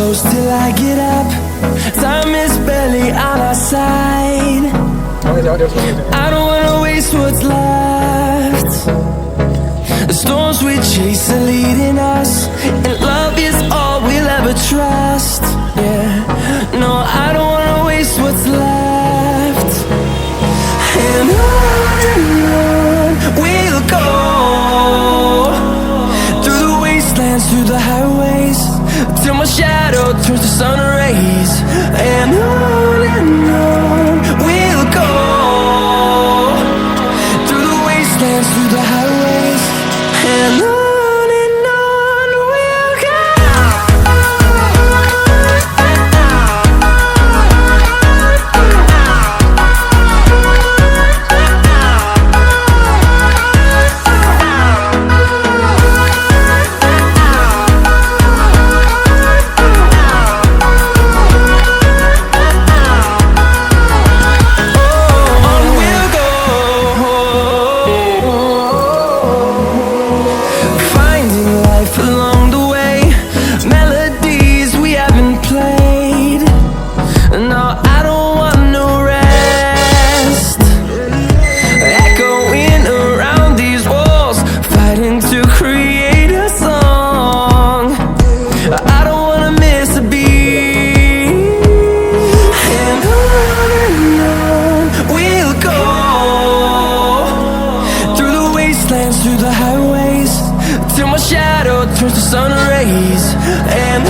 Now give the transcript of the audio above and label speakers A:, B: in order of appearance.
A: close till I get up. Time is barely on our side. I don't wanna waste what's left. The storms we chase are leading us, and love is all we'll ever trust. Yeah, no, I don't wanna waste what's left. And on we'll go, through the wastelands, through the highways, till my shadow turns to sun rays. And on we'll go, through the wastelands, through the highways, and on we'll go. Through the highways, till my shadow turns to sun rays. And